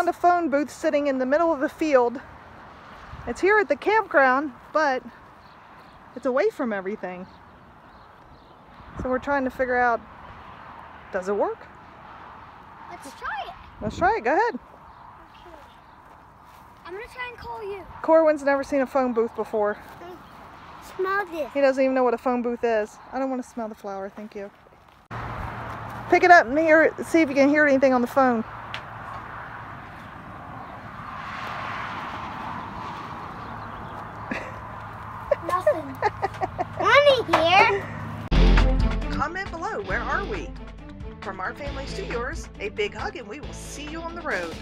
found a phone booth sitting in the middle of the field. It's here at the campground, but it's away from everything. So we're trying to figure out, does it work? Let's try it. Let's try it. Go ahead. Okay. I'm gonna try and call you. Corwin's never seen a phone booth before. Smell this. He doesn't even know what a phone booth is. I don't want to smell the flower, thank you. Pick it up and see if you can hear anything on the phone. Nothing. Honey here. Comment below, where are we? From our families to yours, a big hug, and we will see you on the road.